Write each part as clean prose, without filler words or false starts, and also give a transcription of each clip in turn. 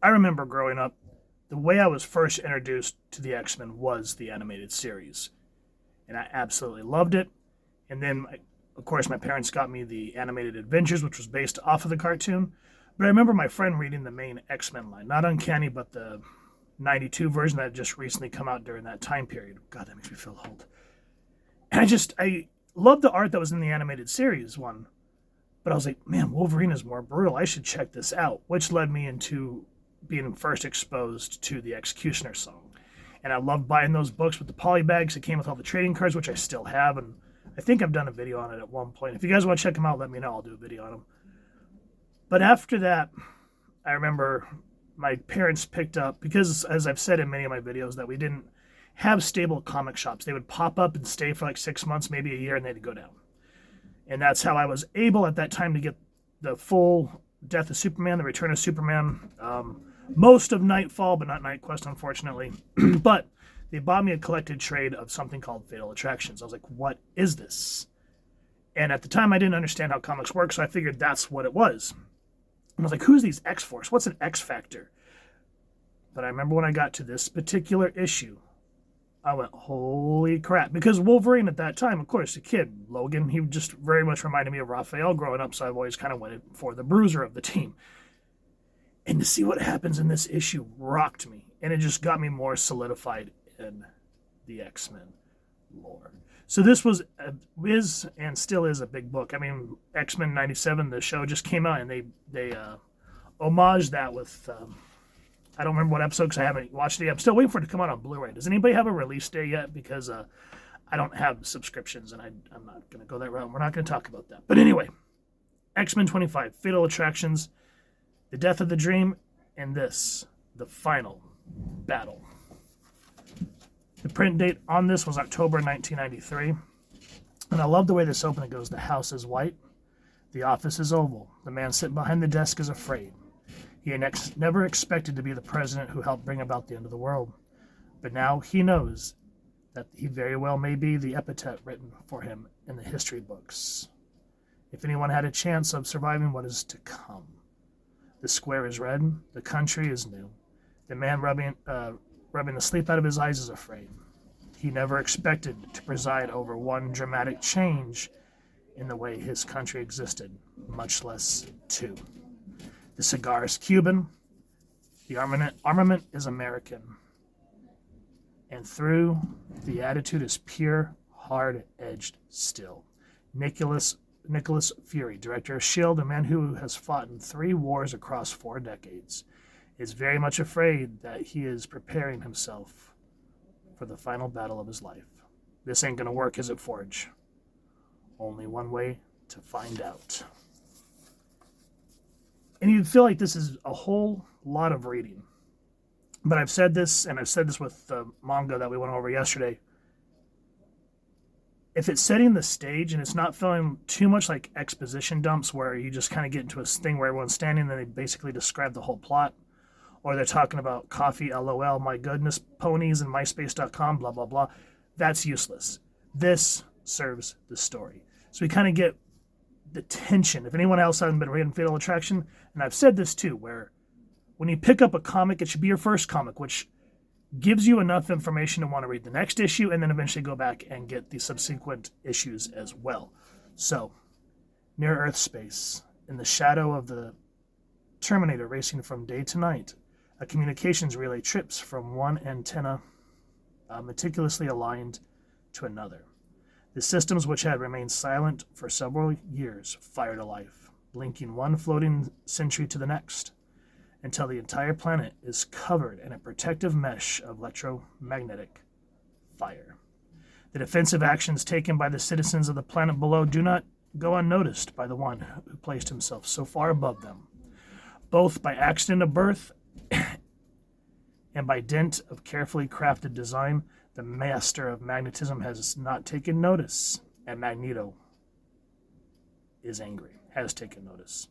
I remember growing up, the way I was first introduced to the X-Men was the animated series, and I absolutely loved it. And then, of course, my parents got me the animated Adventures, which was based off of the cartoon. But I remember my friend reading the main X-Men line, not Uncanny, but the 92 version that had just recently come out during that time period. God, that makes me feel old. And I loved the art that was in the animated series one, but I was like, man, Wolverine is more brutal. I should check this out, which led me into being first exposed to the Executioner song. And I loved buying those books with the poly bags. It came with all the trading cards, which I still have. And I think I've done a video on it at one point. If you guys want to check them out, let me know. I'll do a video on them. But after that, I remember my parents picked up, because as I've said in many of my videos, that we didn't have stable comic shops. They would pop up and stay for like 6 months, maybe a year, and they'd go down. And that's how I was able at that time to get the full Death of Superman, the Return of Superman, most of Nightfall, but not Night Quest, unfortunately. But they bought me a collected trade of something called Fatal Attractions. I was like, what is this? And at the time, I didn't understand how comics work, so I figured that's what it was. And I was like, who's these X-Force? What's an X-Factor? But I remember when I got to this particular issue, I went, holy crap. Because Wolverine at that time, of course, a kid, Logan, he just very much reminded me of Raphael growing up, so I've always kind of went for the bruiser of the team. And to see what happens in this issue rocked me. And it just got me more solidified in the X-Men lore. So this is and still is a big book. I mean, X-Men 97, the show just came out, and they homaged that with... I don't remember what episode because I haven't watched it yet. I'm still waiting for it to come out on Blu-ray. Does anybody have a release day yet? Because I don't have subscriptions, and I'm not going to go that route. We're not going to talk about that. But anyway, X-Men 25, Fatal Attractions, The Death of the Dream, and this, the final battle. The print date on this was October 1993. And I love the way this opening goes. The house is white. The office is oval. The man sitting behind the desk is afraid. He never expected to be the president who helped bring about the end of the world. But now he knows that he very well may be the epithet written for him in the history books. If anyone had a chance of surviving what is to come. The square is red. The country is new. The man rubbing the sleep out of his eyes is afraid. He never expected to preside over one dramatic change in the way his country existed, much less two. The cigar is Cuban. The armament is American. And through, the attitude is pure, hard-edged steel. Nicholas Fury, director of S.H.I.E.L.D., a man who has fought in 3 wars across 4 decades, is very much afraid that he is preparing himself for the final battle of his life. This ain't gonna work, is it, Forge? Only one way to find out. And you feel like this is a whole lot of reading. But I've said this, and I've said this with the manga that we went over yesterday. If it's setting the stage and it's not feeling too much like exposition dumps where you just kind of get into a thing where everyone's standing and they basically describe the whole plot, or they're talking about coffee, LOL, my goodness, ponies, and myspace.com, blah, blah, blah, that's useless. This serves the story. So we kind of get the tension. If anyone else hasn't been reading Fatal Attraction, and I've said this too, where when you pick up a comic, it should be your first comic, which gives you enough information to want to read the next issue and then eventually go back and get the subsequent issues as well. So, near Earth space, in the shadow of the Terminator racing from day to night, a communications relay trips from one antenna meticulously aligned to another. The systems, which had remained silent for several years, fired to life, linking one floating sentry to the next, until the entire planet is covered in a protective mesh of electromagnetic fire. The defensive actions taken by the citizens of the planet below do not go unnoticed by the one who placed himself so far above them, both by accident of birth and by dint of carefully crafted design. The master of magnetism has not taken notice, and Magneto is angry, has taken notice.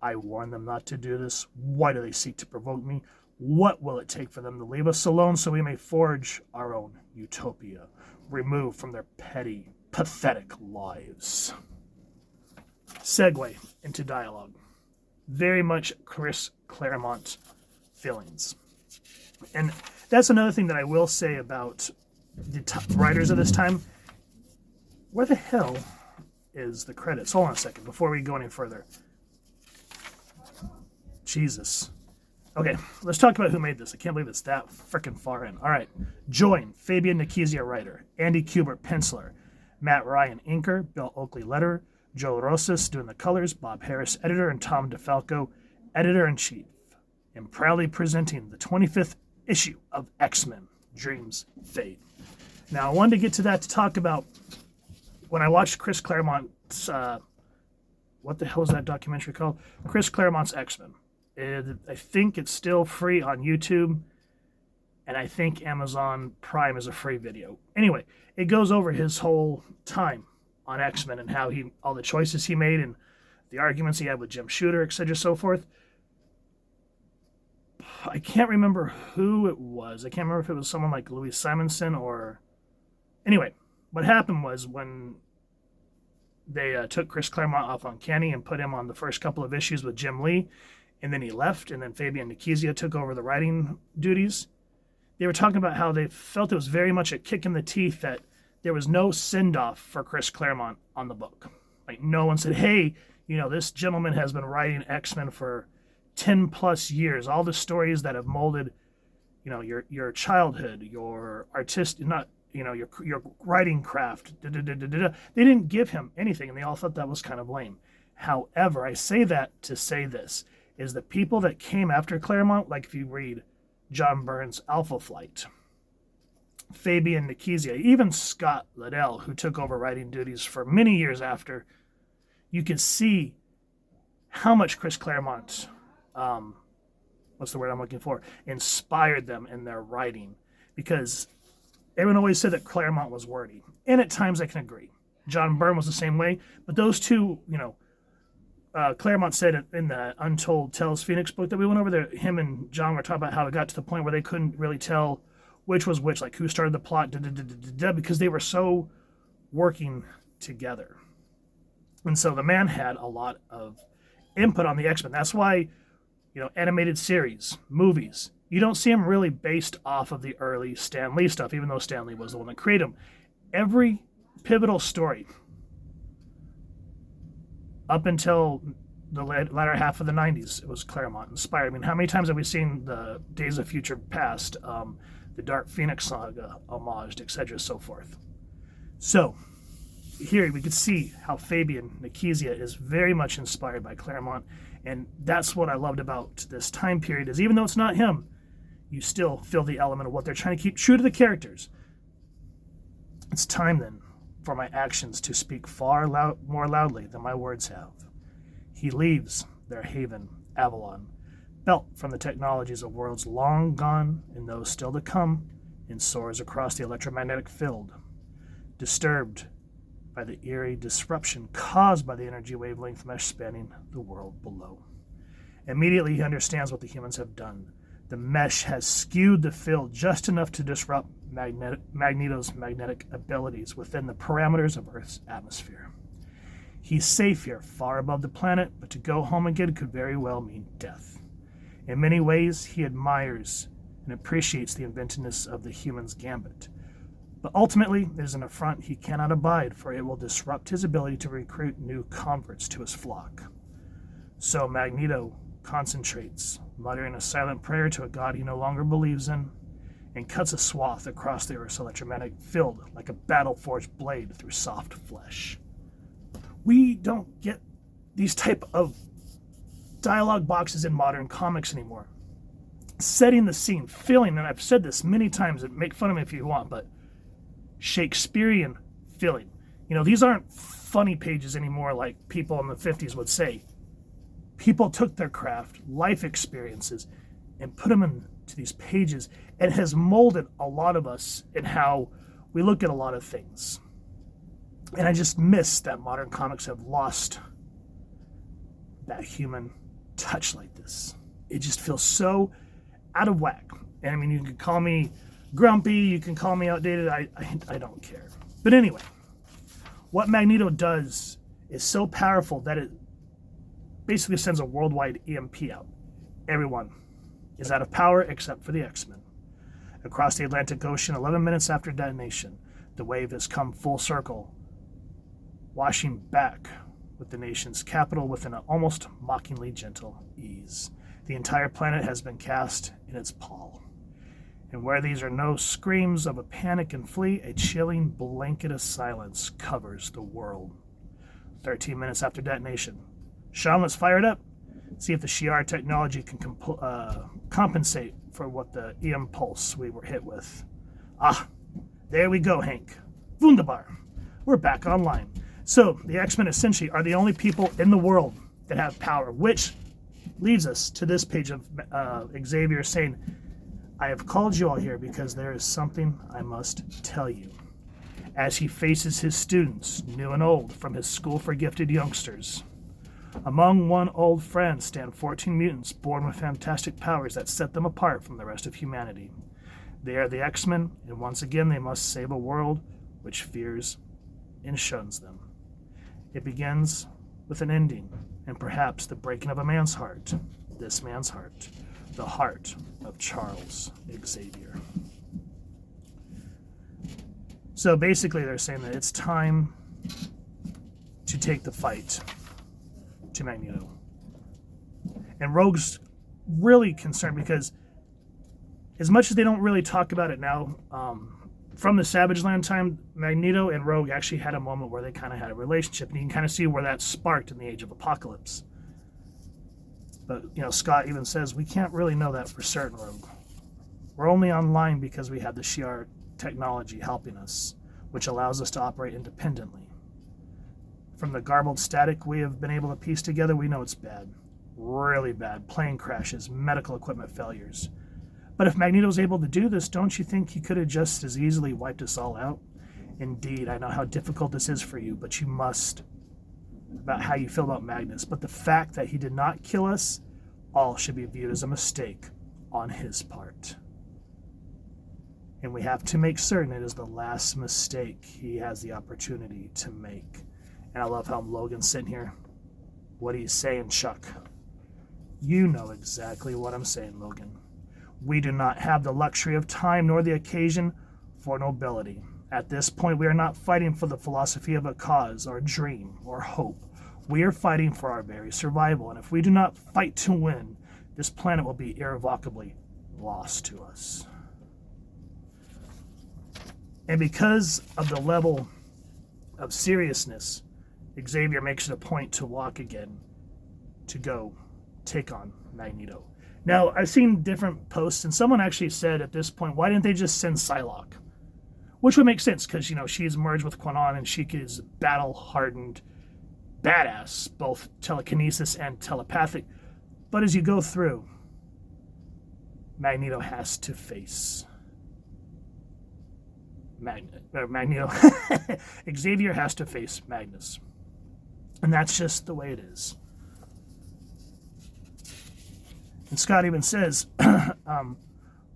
I warned them not to do this. Why do they seek to provoke me? What will it take for them to leave us alone so we may forge our own utopia, removed from their petty, pathetic lives? Segue into dialogue. Very much Chris Claremont feelings. And that's another thing that I will say about the writers of this time. Where the hell is the credits? Hold on a second before we go any further. Jesus. Okay, let's talk about who made this. I can't believe it's that freaking far in. All right. Join Fabian Nicieza, writer. Andy Kubert, penciler. Matt Ryan, inker. Bill Oakley, letterer. Joe Rosas doing the colors. Bob Harris, editor. And Tom DeFalco, editor-in-chief. And proudly presenting the 25th issue of X-Men, Dreams Fade. Now, I wanted to get to that to talk about when I watched Chris Claremont's, what the hell is that documentary called? Chris Claremont's X-Men. I think it's still free on YouTube, and I think Amazon Prime is a free video. Anyway, it goes over his whole time on X-Men and how all the choices he made and the arguments he had with Jim Shooter, etc., so forth. I can't remember who it was. I can't remember if it was someone like Louis Simonson or... Anyway, what happened was when they took Chris Claremont off Uncanny and put him on the first couple of issues with Jim Lee, and then he left, and then Fabian Nicieza took over the writing duties. They were talking about how they felt it was very much a kick in the teeth that there was no send-off for Chris Claremont on the book. Like, no one said, hey, this gentleman has been writing X-Men for 10 plus years. All the stories that have molded, your childhood, your your writing craft. They didn't give him anything, and they all thought that was kind of lame. However, I say that to say this, is the people that came after Claremont, like if you read John Byrne's Alpha Flight, Fabian Nicieza, even Scott Liddell, who took over writing duties for many years after, you could see how much Chris Claremont, what's the word I'm looking for, inspired them in their writing. Because everyone always said that Claremont was wordy. And at times I can agree. John Byrne was the same way. But those two, Claremont said in the Untold Tales Phoenix book that we went over there, him and John were talking about how it got to the point where they couldn't really tell which was which, like who started the plot, because they were so working together. And so the man had a lot of input on the X-Men. That's why, animated series, movies, you don't see them really based off of the early Stan Lee stuff, even though Stan Lee was the one that created them. Every pivotal story up until the latter half of the 90s, it was Claremont inspired. I mean, how many times have we seen the Days of Future Past, the Dark Phoenix saga homaged, etc., so forth? So, here we could see how Fabian Nicieza is very much inspired by Claremont, and that's what I loved about this time period, is even though it's not him, you still feel the element of what they're trying to keep true to the characters. It's time, then, for my actions to speak more loudly than my words have. He leaves their haven, Avalon, built from the technologies of worlds long gone and those still to come, and soars across the electromagnetic field, disturbed by the eerie disruption caused by the energy wavelength mesh spanning the world below. Immediately he understands what the humans have done. The mesh has skewed the field just enough to disrupt Magneto's magnetic abilities within the parameters of Earth's atmosphere. He's safe here, far above the planet, but to go home again could very well mean death. In many ways, he admires and appreciates the inventiveness of the human's gambit. But ultimately, it is an affront he cannot abide, for it will disrupt his ability to recruit new converts to his flock. So Magneto concentrates, muttering a silent prayer to a god he no longer believes in, and cuts a swath across the Earth's electromagnetic field like a battle-forged blade through soft flesh. We don't get these type of dialogue boxes in modern comics anymore. Setting the scene, feeling, and I've said this many times, and make fun of me if you want, but Shakespearean feeling. These aren't funny pages anymore like people in the 50s would say. People took their craft, life experiences, and put them into these pages, and has molded a lot of us in how we look at a lot of things. And I just miss that modern comics have lost that human touch like this. It just feels so out of whack. And I mean, you can call me grumpy, you can call me outdated, I don't care. But anyway, what Magneto does is so powerful that it basically sends a worldwide EMP out. Everyone is out of power except for the X-Men. Across the Atlantic Ocean, 11 minutes after detonation, the wave has come full circle, washing back with the nation's capital with an almost mockingly gentle ease. The entire planet has been cast in its pall. And where these are no screams of a panic and flee, a chilling blanket of silence covers the world. 13 minutes after detonation. Sean, let's fire it up. See if the Shi'ar technology can compensate for what the EM pulse we were hit with. Ah, there we go, Hank. Wunderbar. We're back online. So, the X-Men essentially are the only people in the world that have power, which leads us to this page of Xavier saying, I have called you all here because there is something I must tell you. As he faces his students, new and old, from his school for gifted youngsters. Among one old friend stand 14 mutants born with fantastic powers that set them apart from the rest of humanity. They are the X-Men, and once again they must save a world which fears and shuns them. It begins with an ending, and perhaps the breaking of a man's heart. This man's heart. The heart of Charles Xavier. So basically they're saying that it's time to take the fight to Magneto. And Rogue's really concerned because as much as they don't really talk about it now, from the Savage Land time, Magneto and Rogue actually had a moment where they kind of had a relationship, and you can kind of see where that sparked in the Age of Apocalypse. But, Scott even says, we can't really know that for certain, Rogue. We're only online because we have the Shi'ar technology helping us, which allows us to operate independently. From the garbled static we have been able to piece together, we know it's bad. Really bad. Plane crashes, medical equipment failures. But if Magneto's able to do this, don't you think he could have just as easily wiped us all out? Indeed, I know how difficult this is for you, but you must. About how you feel about Magnus. But the fact that he did not kill us, all should be viewed as a mistake on his part. And we have to make certain it is the last mistake he has the opportunity to make. And I love how Logan's sitting here. What are you saying, Chuck? You know exactly what I'm saying, Logan. We do not have the luxury of time nor the occasion for nobility. At this point, we are not fighting for the philosophy of a cause or dream or hope. We are fighting for our very survival, and if we do not fight to win, this planet will be irrevocably lost to us. And because of the level of seriousness, Xavier makes it a point to walk again to go take on Magneto. Now, I've seen different posts, and someone actually said at this point, why didn't they just send Psylocke? Which would make sense, because, she's merged with Quanon, and she is battle-hardened badass, both telekinesis and telepathic. But as you go through, Magneto has to face Magneto. Xavier has to face Magnus. And that's just the way it is. And Scott even says,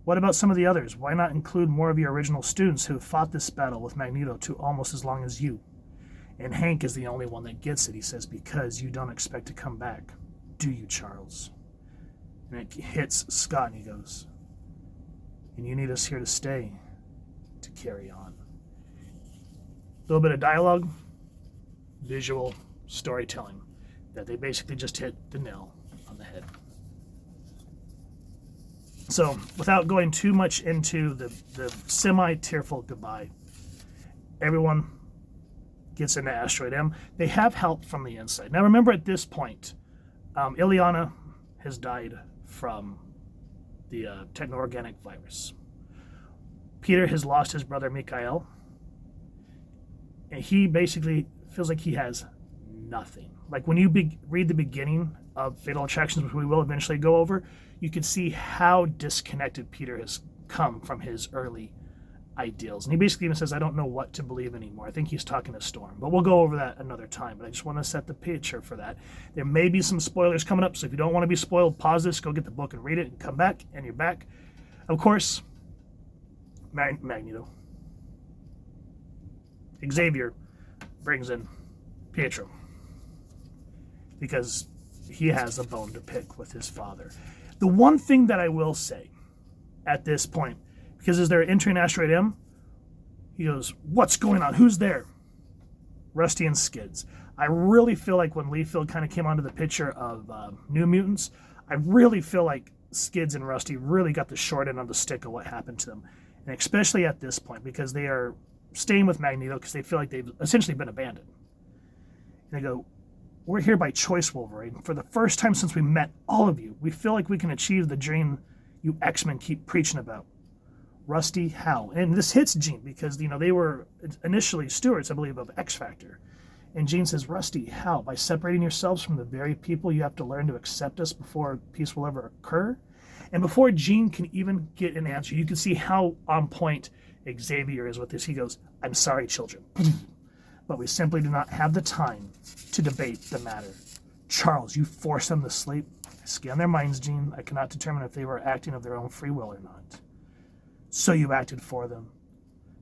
what about some of the others? Why not include more of your original students who have fought this battle with Magneto to almost as long as you? And Hank is the only one that gets it. He says, because you don't expect to come back. Do you, Charles? And it hits Scott, and he goes, and you need us here to stay, to carry on. A little bit of dialogue, visual storytelling, that they basically just hit the nail on the head. So, without going too much into the semi-tearful goodbye, everyone gets into Asteroid M. They have help from the inside. Now, remember at this point, Ileana has died from the techno-organic virus. Peter has lost his brother Mikhail, and he basically feels like he has nothing. Like when you read the beginning of Fatal Attractions, which we will eventually go over, you can see how disconnected Peter has come from his early ideals. And he basically even says, I don't know what to believe anymore. I think he's talking to Storm. But we'll go over that another time. But I just want to set the picture for that. There may be some spoilers coming up, so if you don't want to be spoiled, pause this, go get the book and read it, and come back, and you're back. Of course, Magneto. Xavier brings in Pietro because he has a bone to pick with his father. The one thing that I will say at this point, because as they're entering Asteroid M, he goes, "What's going on? Who's there?" Rusty and Skids. I really feel like when Liefeld kind of came onto the picture of New Mutants, I really feel like Skids and Rusty really got the short end of the stick of what happened to them. And especially at this point, because they are staying with Magneto because they feel like they've essentially been abandoned. And they go, "We're here by choice, Wolverine. For the first time since we met all of you, we feel like we can achieve the dream you X-Men keep preaching about. Rusty, how?" And this hits Jean because, they were initially stewards, I believe, of X-Factor. And Jean says, "Rusty, how? By separating yourselves from the very people you have to learn to accept us before peace will ever occur?" And before Jean can even get an answer, you can see how on point Xavier is with this. He goes, "I'm sorry, children, but we simply do not have the time to debate the matter. Charles, you force them to sleep. I scan their minds, Jean. I cannot determine if they were acting of their own free will or not. So you acted for them.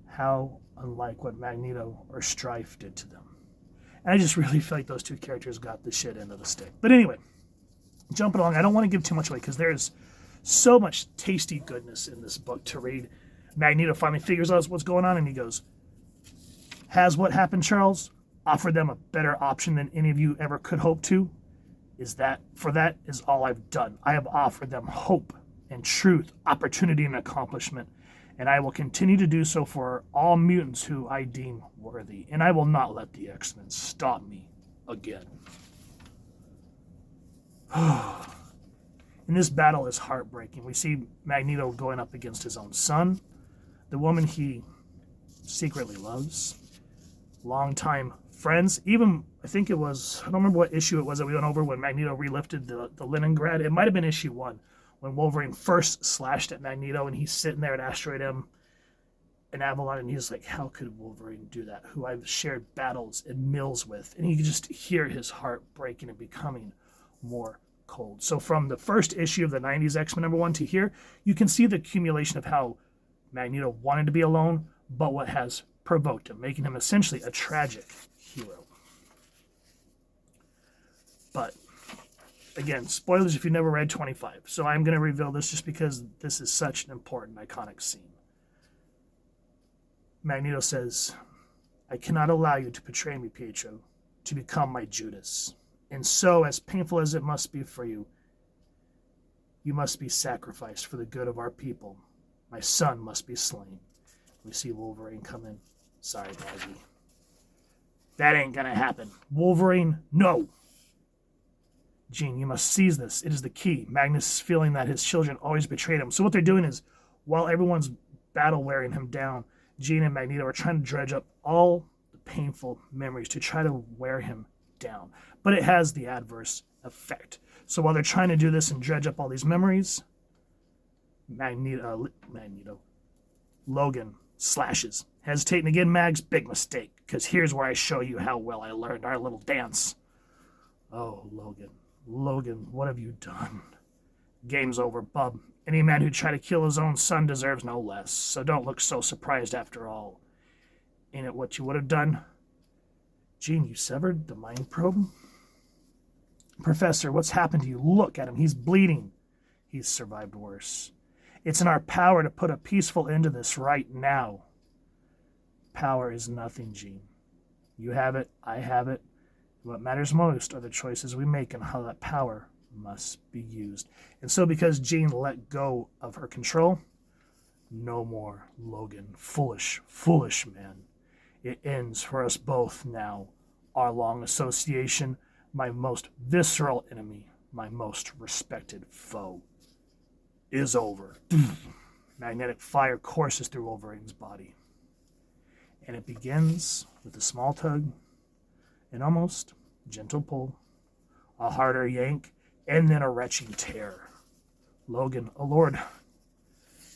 How unlike what Magneto or Strife did to them." And I just really feel like those two characters got the shit end of the stick. But anyway, jumping along, I don't want to give too much away because there's so much tasty goodness in this book to read. Magneto finally figures out what's going on and he goes, "Has what happened, Charles, offered them a better option than any of you ever could hope to? That is all I've done. I have offered them hope and truth, opportunity and accomplishment. And I will continue to do so for all mutants who I deem worthy. And I will not let the X-Men stop me again." And this battle is heartbreaking. We see Magneto going up against his own son, the woman he secretly loves, longtime friends. Even, I think it was, I don't remember what issue it was that we went over when Magneto relifted the Leningrad. It might have been issue 1. When Wolverine first slashed at Magneto and he's sitting there at Asteroid M in Avalon and he's like, how could Wolverine do that? Who I've shared battles and meals with. And you can just hear his heart breaking and becoming more cold. So from the first issue of the 90s X-Men #1 to here, you can see the accumulation of how Magneto wanted to be alone, but what has provoked him, making him essentially a tragic hero. But again, spoilers if you've never read 25. So I'm going to reveal this just because this is such an important, iconic scene. Magneto says, "I cannot allow you to betray me, Pietro, to become my Judas. And so, as painful as it must be for you, you must be sacrificed for the good of our people. My son must be slain." We see Wolverine come in. "Sorry, Maggie. That ain't going to happen. Wolverine, no. Jean, you must seize this. It is the key." Magnus is feeling that his children always betrayed him. So what they're doing is, while everyone's battle-wearing him down, Jean and Magneto are trying to dredge up all the painful memories to try to wear him down. But it has the adverse effect. So while they're trying to do this and dredge up all these memories, Logan slashes. Hesitating again, Mags, big mistake, because here's where I show you how well I learned our little dance. Oh, Logan, what have you done? Game's over, bub. Any man who'd try to kill his own son deserves no less, so don't look so surprised after all. Ain't it what you would have done? Jean, you severed the mind probe? Professor, what's happened to you? Look at him, he's bleeding. He's survived worse. It's in our power to put a peaceful end to this right now. Power is nothing, Jean. You have it, I have it. What matters most are the choices we make and how that power must be used. And so because Jean let go of her control, no more Logan. Foolish, foolish man. It ends for us both now. Our long association, my most visceral enemy, my most respected foe, is over. Magnetic fire courses through Wolverine's body. And it begins with a small tug, an almost gentle pull, a harder yank, and then a retching tear. Logan, oh Lord,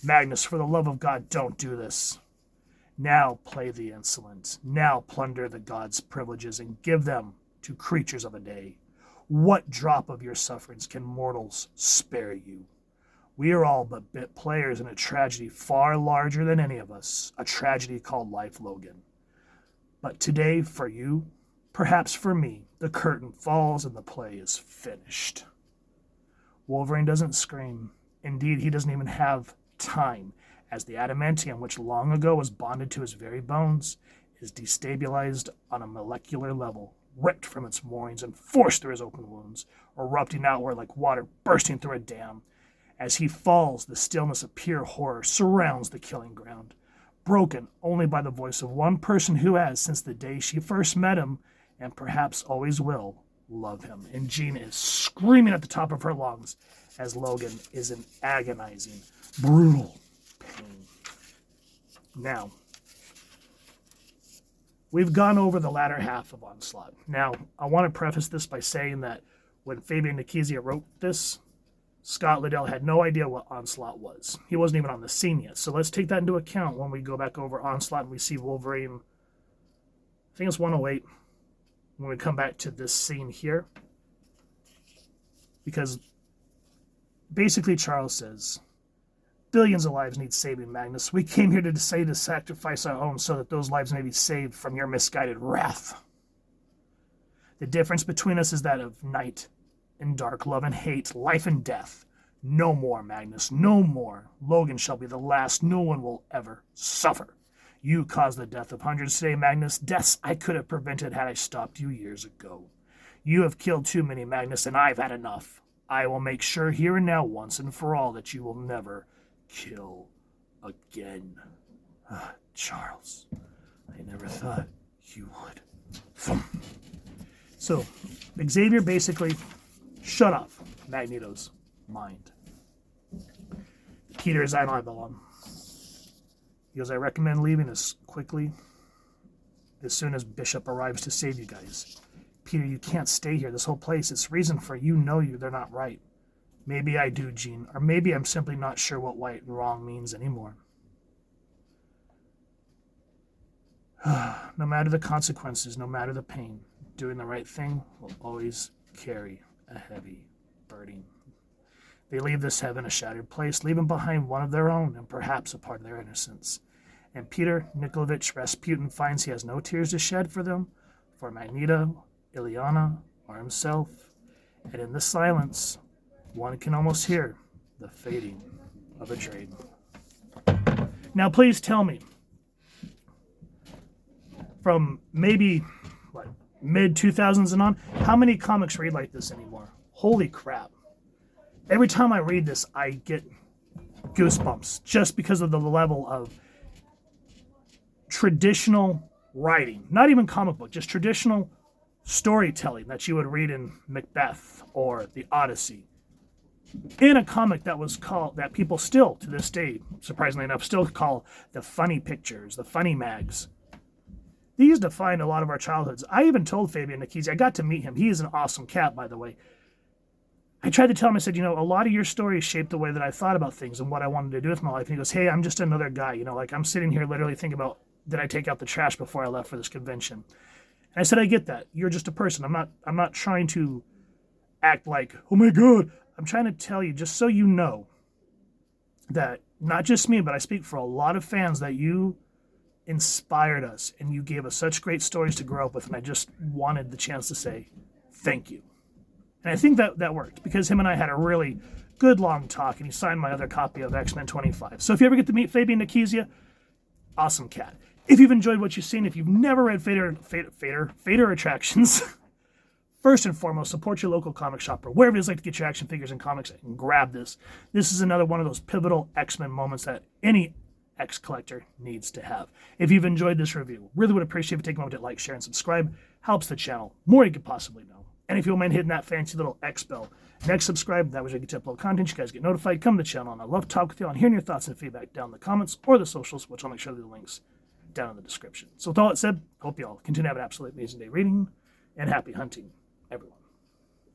Magnus, for the love of God, don't do this. Now play the insolent. Now plunder the gods' privileges and give them to creatures of a day. What drop of your sufferings can mortals spare you? We are all but bit players in a tragedy far larger than any of us, a tragedy called life, Logan. But today, for you, perhaps for me, the curtain falls and the play is finished. Wolverine doesn't scream. Indeed, he doesn't even have time, as the adamantium, which long ago was bonded to his very bones, is destabilized on a molecular level, ripped from its moorings and forced through his open wounds, erupting outward like water bursting through a dam. As he falls, the stillness of pure horror surrounds the killing ground, broken only by the voice of one person who has, since the day she first met him, and perhaps always will, love him. And Jean is screaming at the top of her lungs as Logan is in agonizing, brutal pain. Now, we've gone over the latter half of Onslaught. Now, I want to preface this by saying that when Fabian Nicieza wrote this, Scott Liddell had no idea what Onslaught was. He wasn't even on the scene yet. So let's take that into account when we go back over Onslaught and we see Wolverine, I think it's 108, when we come back to this scene here. Because basically Charles says, billions of lives need saving, Magnus. We came here to decide to sacrifice our own so that those lives may be saved from your misguided wrath. The difference between us is that of night and dark, love and hate, life and death. No more, Magnus, no more. Logan shall be the last. No one will ever suffer. You caused the death of hundreds today, Magnus. Deaths I could have prevented had I stopped you years ago. You have killed too many, Magnus, and I've had enough. I will make sure here and now, once and for all, that you will never kill again. Charles, I never thought you would. So, Xavier basically shut off Magneto's mind. Peter is an eyeball. He goes, I recommend leaving as quickly as soon as Bishop arrives to save you guys. Peter, you can't stay here. This whole place, it's reason for they're not right. Maybe I do, Jean, or maybe I'm simply not sure what right and wrong means anymore. No matter the consequences, no matter the pain, doing the right thing will always carry a heavy burden. They leave this heaven a shattered place, leaving behind one of their own and perhaps a part of their innocence. And Peter Nikolavich Rasputin finds he has no tears to shed for them, for Magneto, Ileana, or himself. And in the silence, one can almost hear the fading of a dream. Now, please tell me, from maybe, mid-2000s and on, how many comics read like this anymore? Holy crap. Every time I read this, I get goosebumps just because of the level of traditional writing. Not even comic book, just traditional storytelling that you would read in Macbeth or The Odyssey. In a comic that was called, that people still, to this day, surprisingly enough, still call the funny pictures, the funny mags. These defined a lot of our childhoods. I even told Fabian Nicieza, I got to meet him. He is an awesome cat, by the way. I tried to tell him, I said, a lot of your stories shaped the way that I thought about things and what I wanted to do with my life. And he goes, hey, I'm just another guy. I'm sitting here literally thinking about, did I take out the trash before I left for this convention? And I said, I get that. You're just a person. I'm not trying to act like, oh my God. I'm trying to tell you, just so you know, that not just me, but I speak for a lot of fans, that you inspired us and you gave us such great stories to grow up with. And I just wanted the chance to say thank you. And I think that worked, because him and I had a really good long talk, and he signed my other copy of X-Men 25. So if you ever get to meet Fabian Nicieza, awesome cat. If you've enjoyed what you've seen, if you've never read Fader Attractions, first and foremost, support your local comic shop or wherever it is like to get your action figures and comics, and grab this. This is another one of those pivotal X-Men moments that any X collector needs to have. If you've enjoyed this review, really would appreciate if you take a moment to like, share, and subscribe. Helps the channel more than you could possibly know. And if you don't mind hitting that fancy little X bell, next subscribe, that way I get to upload content, you guys get notified, come to the channel, and I love to talk with you on hearing your thoughts and feedback down in the comments or the socials, which I'll make sure the links down in the description. So with all that said, hope you all continue to have an absolutely amazing day reading, and happy hunting.